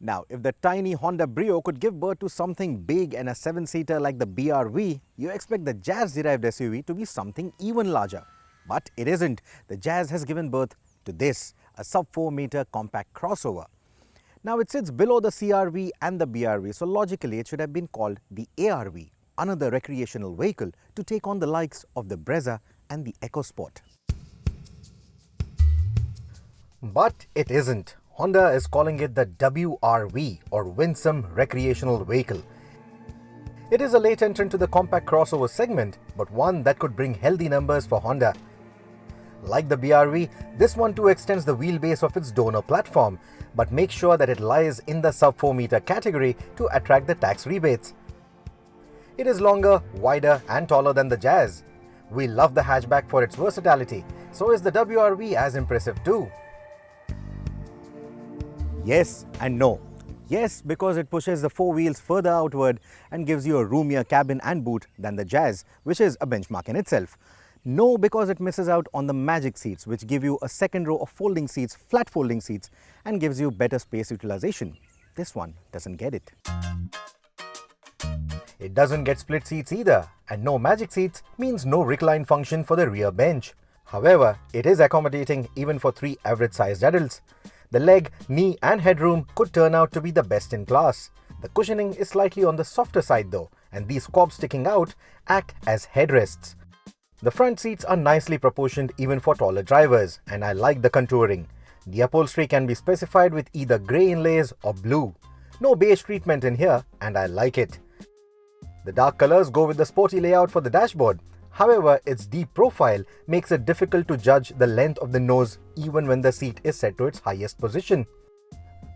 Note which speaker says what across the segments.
Speaker 1: Now, if the tiny Honda Brio could give birth to something big and a 7-seater like the WRV, you expect the Jazz-derived SUV to be something even larger. But it isn't. The Jazz has given birth to this, a sub-4-meter compact crossover. Now, it sits below the CRV and the BRV, so logically it should have been called the ARV, another recreational vehicle to take on the likes of the Brezza and the EcoSport. But it isn't. Honda is calling it the WRV, or Winsome Recreational Vehicle. It is a late entrant to the compact crossover segment, but one that could bring healthy numbers for Honda. Like the BRV, this one too extends the wheelbase of its donor platform, but makes sure that it lies in the sub-4-meter category to attract the tax rebates. It is longer, wider and taller than the Jazz. We love the hatchback for its versatility, so is the WRV as impressive too. Yes and no. Yes, because it pushes the 4 wheels further outward and gives you a roomier cabin and boot than the Jazz, which is a benchmark in itself. No, because it misses out on the magic seats, which give you a second row of folding seats, flat folding seats, and gives you better space utilization. This one doesn't get it. It doesn't get split seats either, and no magic seats means no recline function for the rear bench. However, it is accommodating even for 3 average-sized adults. The leg, knee and headroom could turn out to be the best in class. The cushioning is slightly on the softer side though, and these cobs sticking out act as headrests. The front seats are nicely proportioned even for taller drivers, and I like the contouring. The upholstery can be specified with either grey inlays or blue. No beige treatment in here, and I like it. The dark colors go with the sporty layout for the dashboard. However, its deep profile makes it difficult to judge the length of the nose even when the seat is set to its highest position.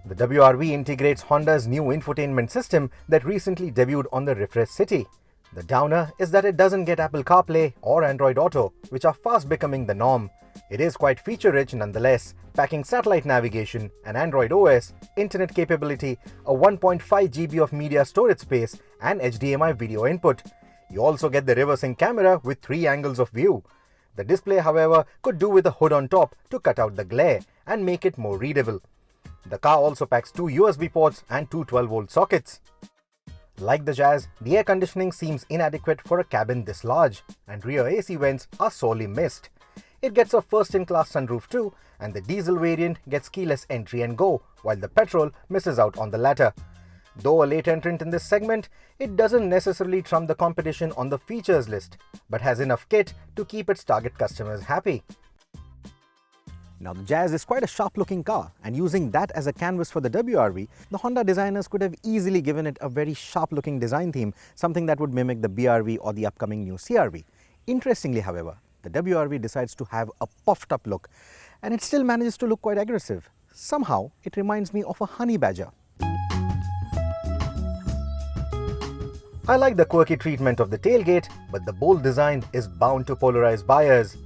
Speaker 1: The WRV integrates Honda's new infotainment system that recently debuted on the refreshed City. The downer is that it doesn't get Apple CarPlay or Android Auto, which are fast becoming the norm. It is quite feature-rich nonetheless, packing satellite navigation, an Android OS, internet capability, a 1.5 GB of media storage space, and HDMI video input. You also get the reversing camera with 3 angles of view. The display, however, could do with a hood on top to cut out the glare and make it more readable. The car also packs 2 USB ports and 2 12-volt sockets. Like the Jazz, the air conditioning seems inadequate for a cabin this large, and rear AC vents are sorely missed. It gets a first-in-class sunroof too, and the diesel variant gets keyless entry and go, while the petrol misses out on the latter. Though a late entrant in this segment, it doesn't necessarily trump the competition on the features list, but has enough kit to keep its target customers happy. Now, the Jazz is quite a sharp-looking car, and using that as a canvas for the WRV, the Honda designers could have easily given it a very sharp-looking design theme, something that would mimic the BRV or the upcoming new CRV. Interestingly, however, the WRV decides to have a puffed-up look, and it still manages to look quite aggressive. Somehow, it reminds me of a honey badger. I like the quirky treatment of the tailgate, but the bold design is bound to polarize buyers.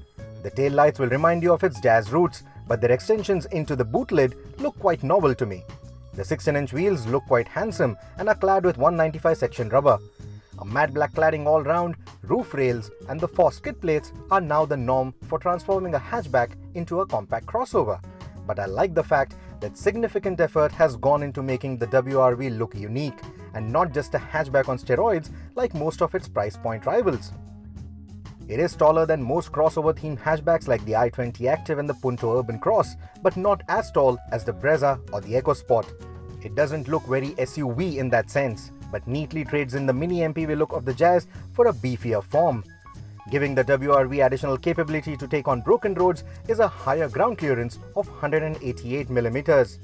Speaker 1: The taillights will remind you of its Jazz roots, but their extensions into the boot lid look quite novel to me. The 16-inch wheels look quite handsome and are clad with 195 section rubber. A matte black cladding all round, roof rails and the Force skid plates are now the norm for transforming a hatchback into a compact crossover. But I like the fact that significant effort has gone into making the WRV look unique and not just a hatchback on steroids like most of its price point rivals. It is taller than most crossover-themed hatchbacks like the i20 Active and the Punto Urban Cross, but not as tall as the Brezza or the EcoSport. It doesn't look very SUV in that sense, but neatly trades in the mini MPV look of the Jazz for a beefier form. Giving the WRV additional capability to take on broken roads is a higher ground clearance of 188mm.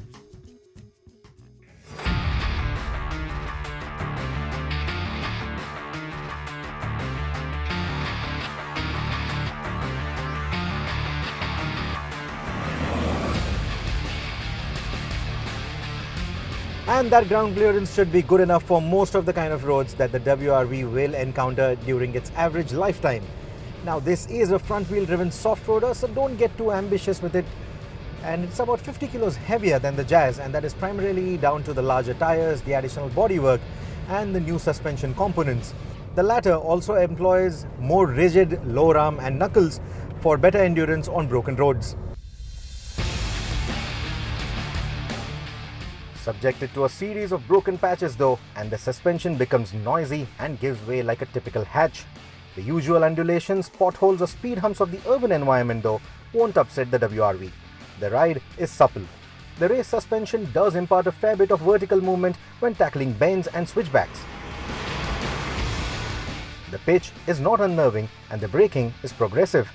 Speaker 1: And that ground clearance should be good enough for most of the kind of roads that the WRV will encounter during its average lifetime. Now, this is a front-wheel driven soft-roader, so don't get too ambitious with it. And it's about 50 kilos heavier than the Jazz, and that is primarily down to the larger tires, the additional bodywork, and the new suspension components. The latter also employs more rigid lower arm and knuckles for better endurance on broken roads. Subjected to a series of broken patches though, and the suspension becomes noisy and gives way like a typical hatch. The usual undulations, potholes or speed humps of the urban environment though won't upset the WRV. The ride is supple. The race suspension does impart a fair bit of vertical movement when tackling bends and switchbacks. The pitch is not unnerving and the braking is progressive.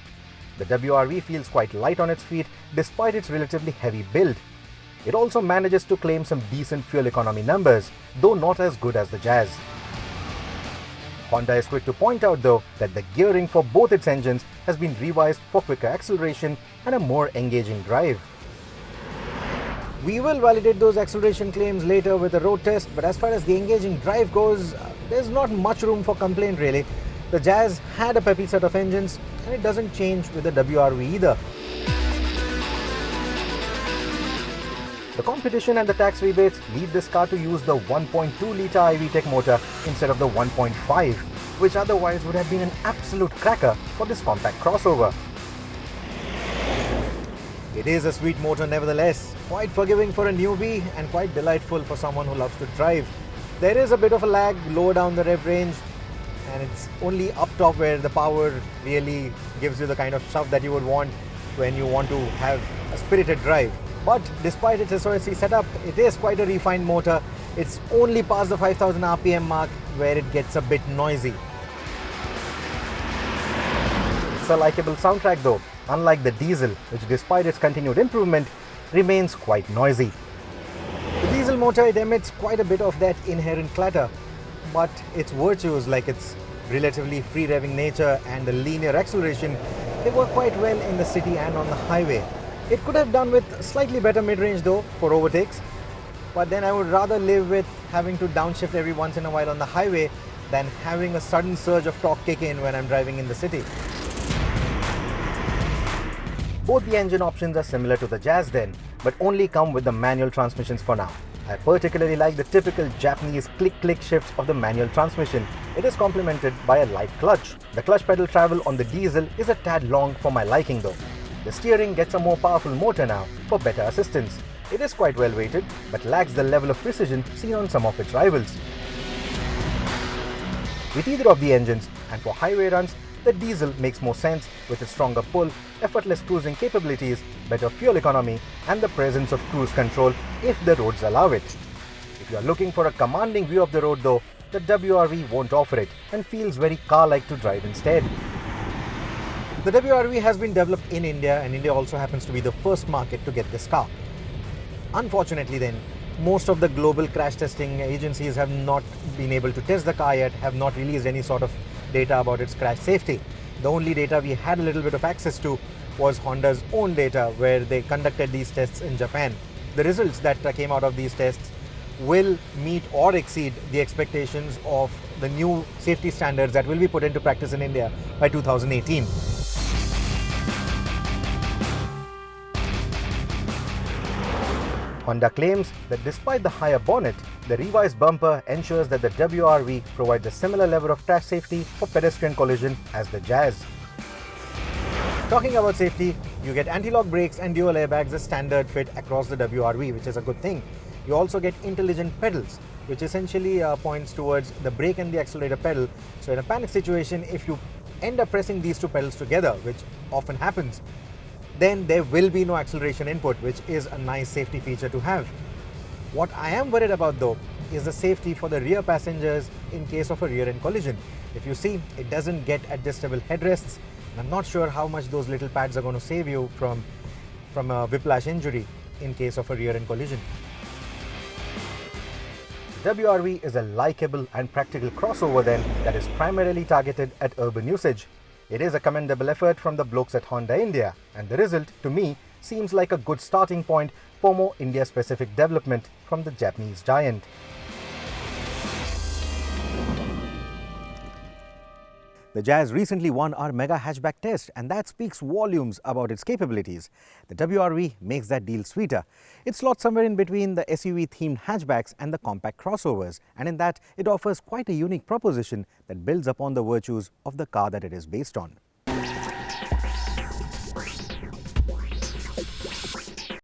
Speaker 1: The WRV feels quite light on its feet despite its relatively heavy build. It also manages to claim some decent fuel economy numbers, though not as good as the Jazz. Honda is quick to point out though that the gearing for both its engines has been revised for quicker acceleration and a more engaging drive. We will validate those acceleration claims later with a road test, but as far as the engaging drive goes, there's not much room for complaint really. The Jazz had a peppy set of engines and it doesn't change with the WRV either. The competition and the tax rebates lead this car to use the 1.2-litre iVTEC motor instead of the 1.5, which otherwise would have been an absolute cracker for this compact crossover. It is a sweet motor nevertheless, quite forgiving for a newbie and quite delightful for someone who loves to drive. There is a bit of a lag lower down the rev range, and it's only up top where the power really gives you the kind of shove that you would want when you want to have a spirited drive. But despite its SOSC setup, it is quite a refined motor. It's only past the 5000 RPM mark where it gets a bit noisy. It's a likeable soundtrack though, unlike the diesel, which despite its continued improvement, remains quite noisy. The diesel motor, it emits quite a bit of that inherent clatter, but its virtues like its relatively free revving nature and the linear acceleration, they work quite well in the city and on the highway. It could have done with slightly better mid-range though for overtakes, but then I would rather live with having to downshift every once in a while on the highway than having a sudden surge of torque kick in when I'm driving in the city. Both the engine options are similar to the Jazz then, but only come with the manual transmissions for now. I particularly like the typical Japanese click-click shifts of the manual transmission. It is complemented by a light clutch. The clutch pedal travel on the diesel is a tad long for my liking though. The steering gets a more powerful motor now for better assistance. It is quite well weighted, but lacks the level of precision seen on some of its rivals. With either of the engines, and for highway runs, the diesel makes more sense with its stronger pull, effortless cruising capabilities, better fuel economy, and the presence of cruise control if the roads allow it. If you are looking for a commanding view of the road though, the WRV won't offer it and feels very car-like to drive instead. The WRV has been developed in India, and India also happens to be the first market to get this car. Unfortunately then, most of the global crash testing agencies have not been able to test the car yet, have not released any sort of data about its crash safety. The only data we had a little bit of access to was Honda's own data where they conducted these tests in Japan. The results that came out of these tests will meet or exceed the expectations of the new safety standards that will be put into practice in India by 2018. Honda claims that despite the higher bonnet, the revised bumper ensures that the WRV provides a similar level of crash safety for pedestrian collision as the Jazz. Talking about safety, you get anti-lock brakes and dual airbags as standard fit across the WRV, which is a good thing. You also get intelligent pedals, which essentially points towards the brake and the accelerator pedal. So in a panic situation, if you end up pressing these two pedals together, which often happens, then there will be no acceleration input, which is a nice safety feature to have. What I am worried about though is the safety for the rear passengers in case of a rear-end collision. If you see, it doesn't get adjustable headrests, and I'm not sure how much those little pads are going to save you from a whiplash injury in case of a rear-end collision. WRV is a likable and practical crossover then that is primarily targeted at urban usage. It is a commendable effort from the blokes at Honda India, and the result, to me, seems like a good starting point for more India-specific development from the Japanese giant. The Jazz recently won our mega hatchback test, and that speaks volumes about its capabilities. The WRV makes that deal sweeter. It slots somewhere in between the SUV-themed hatchbacks and the compact crossovers, and in that, it offers quite a unique proposition that builds upon the virtues of the car that it is based on.